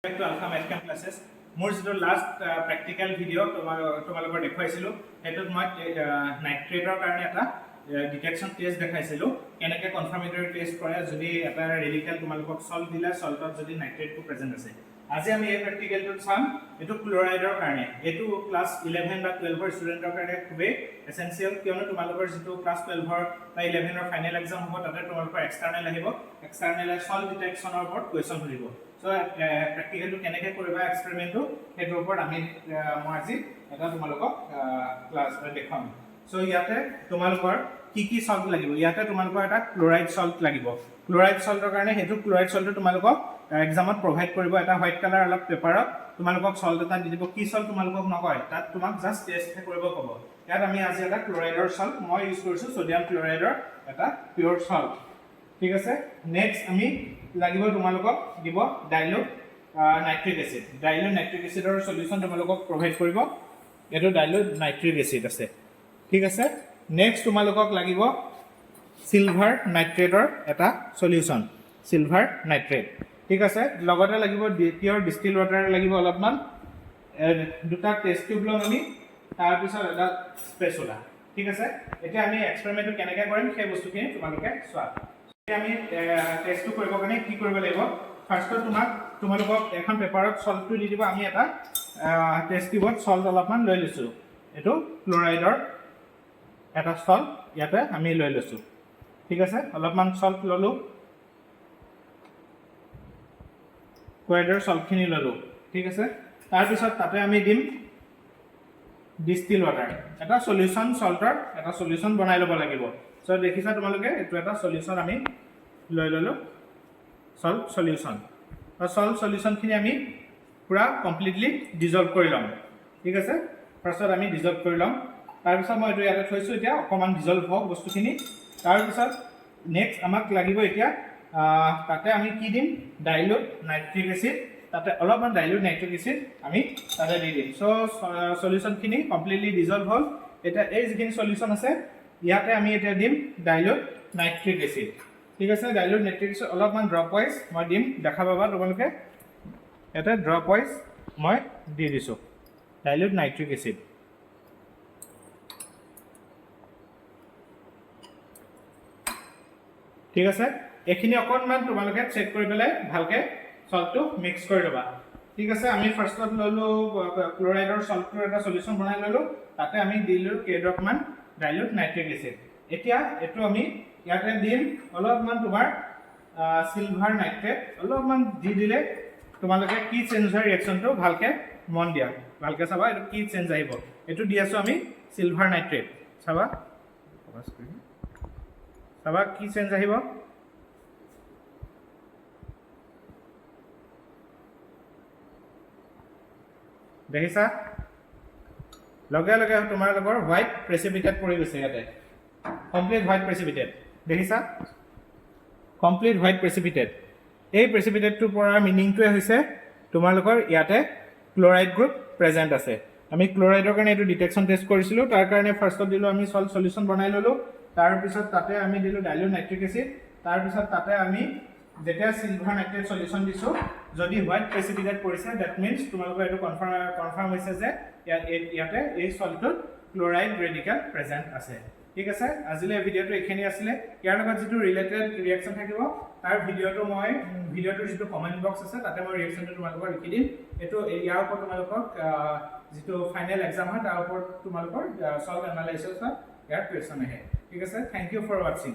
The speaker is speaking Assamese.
Back to Alpha Math Camp classes. More the last practical video তোমালোকৰ দেখাইছিলো হেতুত মই নাইট্ৰেটৰ কাৰণে এটা ডিটেকশন টেষ্ট দেখাইছিলো কেনেকৈ কনফাৰ্মেটৰি টেষ্ট কৰে যদি এটা ৰেডিকেল তোমালোকক সল্ট দিলা সল্টত যদি নাইট্ৰেটটো প্ৰেজেন্ট আছে আজি আমি এই প্ৰ্যাকটিকেলটো চাম এটো ক্লোৰাইডৰ কাৰণে এটো ক্লাস 11 বা 12 ৰ ষ্টুডেন্টৰ কাৰণে খুবেই এসেনশিয়াল কিয়নো তোমালোকৰ যেটো ক্লাস 12 ৰ বা 11 ৰ ফাইনেল এক্সাম হ'ব তাতে তোমালোকৰ এক্সটাৰ্নাল আহিব এক্সটাৰ্নাল সল্ট ডিটেকশনৰ ওপৰত কোৱেশ্চন আহিব সো প্ৰ্যাকটিকেলটো কেনেকৈ কৰিবা এক্সপেৰিমেন্টটো হেতৰ ওপৰত আমি মই আজি এটা তোমালোকক ক্লাস দেখাম সো ইয়াতে তোমালোকৰ কি সল্ট লাগিব ইয়াতে তোমালোকৰ এটা ক্লোৰাইড সল্ট লাগিব ক্লোৰাইড সল্টৰ কাৰণে হেতু ক্লোৰাইড সল্টটো তোমালোকক এক্সামত প্ৰভাইড কৰিব এটা হোৱাইট কালাৰ অলপ পেপাৰত তোমালোকক সল্ট এটা দি দিব কি সল্ট তোমালোকক নকয় তাত তোমাক জাস্ট টেষ্ট কৰিব ক'ব ইয়াত আমি আজি এটা ক্লোৰাইডৰ সল্ট মই ইউজ কৰিছো সোডিয়াম ক্লোৰাইডৰ এটা পিওৰ সল্ট ঠিক আছে নেক্সট আমি লাগিব তোমালোকক দিব dilute nitric acid dilute nitric এসিডৰ সলিউশন তোমালোকক প্ৰভাইড কৰিব এটো ডাইলুট নাইট্ৰিক এসিড আছে ঠিক আছে নেক্সট তোমালোকক লাগিব সিলভাৰ নাইট্ৰেটৰ এটা সলিউশন সিলভাৰ নাইট্ৰেট ঠিক আছে লগতে লাগিব পিওৰ ডিস্টিল ওয়াটাৰ লাগিব অলপমান দুটা টেষ্ট টিউব লম আমি তাৰ পিছত এটা স্পেচুলা ঠিক আছে এতিয়া আমি এক্সপেৰিমেন্টটো কেনেকৈ কৰিম সেই বস্তুখিনি তোমালোকে চোৱা এতিয়া আমি টেষ্টটো কৰিব কাৰণে কি কৰিব লাগিব ফাৰ্ষ্টত তোমালোকক এখন পেপাৰত সল্টটো দি দিব আমি এটা টেষ্ট টিউবত সল্ট অলপমান লৈ লৈছো এটো ক্লোৰাইডৰ এটা সল্ট ইয়াতে আমি লৈ লৈছো ঠিক আছে অলপমান সল্ট ললো ক্লোৰাইডৰ সল্টখিনি ললো ঠিক আছে তাৰ পিছত তাতে আমি দিম ডিস্টিল ওয়াটাৰ এটা সলিউশন সল্টৰ এটা সলিউশন বনাই ল'ব লাগিব সো দেখিছা তোমালোকে এটো এটা সলিউশন আমি লৈ ললো সল্ট সলিউশন আৰু সল্ট সলিউশনখিনি আমি পুৰা কমপ্লিটলি ডিজলভ কৰি লম ঠিক আছে ফাৰ্ষ্টত আমি ডিজলভ কৰি লম তাৰ পিছত মই এটো ইয়াতে থৈছো এতিয়া অকমান ডিজলভ হওক বস্তুখিনি তাৰ পিছত নেক্সট আমাক লাগিব এতিয়া তাতে আমি কি দিম ডাইলুট নাইট্ৰিক এসিড তাতে অলপমান ডাইলুট নাইট্ৰিক এসিড আমি তাতে দি দিম সো সলিউশনখিনি কমপ্লিটলি ডিজলভ হল এটা এই যিখিনি সলিউশন আছে ইয়াতে আমি এতিয়া দিম ডাইলুট নাইট্ৰিক এসিড ঠিক আছে ডাইলুট নাইট্ৰিক এসিড অলপমান ড্ৰপ ওয়াইজ মই দিম দেখা পাবা তোমালোকে এটা ড্ৰপ ওয়াইজ মই দি দিছো ডাইলুট নাইট্ৰিক এসিড ঠিক আছে এখিনি অকনমান তোমালোকে চেক কৰি পেলাই ভালকে সল্টটো মিক্স কৰি লবা ঠিক আছে আমি ফাৰ্ষ্টত ললো ক্লোৰাইডৰ সল্টৰ এটা সলিউশন বনাই ললো তাতে আমি দিলো কেড্ৰপ মান ডাইলুট নাইট্ৰিক এসিড এতিয়া এটো আমি ইয়াতে দিম অলপমান তোমাৰ সিলভাৰ নাইট্ৰেট অলপমান দি দিলে তোমালোকে কি চেঞ্জ হয় ৰিঅ্যাকচনটো ভালকে মন দিয়া ভালকে চাবা এটো কি চেঞ্জ আহিব এটো দি আছো আমি সিলভাৰ নাইট্ৰেট চাবা চাবা কি চেঞ্জ আহিব দেখিছা লগে লগে তোমালোকৰ হোৱাইট প্ৰেসিপিটেট পৰি গৈছে ইয়াতে কমপ্লিট হোৱাইট প্ৰেসিপিটেট দেখিছা কমপ্লিট হোৱাইট প্ৰেসিপিটেট এই প্ৰেসিপিটেটটো পৰাৰ মিনিংটোৱে হৈছে তোমালোকৰ ইয়াতে ক্লোৰাইড গ্ৰুপ প্ৰেজেন্ট আছে আমি ক্লোৰাইডৰ কাৰণে এটো ডিটেকশন টেষ্ট কৰিছিলো তাৰ কাৰণে ফাৰ্ষ্টত দিলো আমি সল্ট সলিউশন বনাই ললো তাৰ পিছত তাতে আমি দিলো ডাইলুট নাইট্ৰিক এসিড তাৰ পিছত তাতে আমি যেটা সিলভাৰ নাইট্ৰেট সলিউশন দিছো যদি হোৱাইট প্ৰেসিপিটেট পৰিছে দ্যাট মিন্স তোমালোকৰ এটো কনফাৰ্ম হৈছে যে ইয়াতে এই সল্টত ক্লোৰাইড ৰেডিকেল প্ৰেজেন্ট আছে ঠিক আছে আজিলে ভিডিওটো এখিনি আছিল ইয়াৰ লগত যেটো ৰিলেটেড ৰিঅ্যাকচন থাকিব তাৰ ভিডিওটোৰ যেটো কমেন্ট বক্স আছে তাতে মই ৰিঅ্যাকচনটো তোমালোকৰ লিখি দিম এটো ইয়াৰ ওপৰত তোমালোকৰ যেটো ফাইনেল এক্সাম হয় তাৰ ওপৰত তোমালোকৰ সল্ট এনালাইসিস ইয়াৰ কোৱেশ্চন আহে ঠিক আছে থ্যাংক ইউ ফৰ ওয়াচিং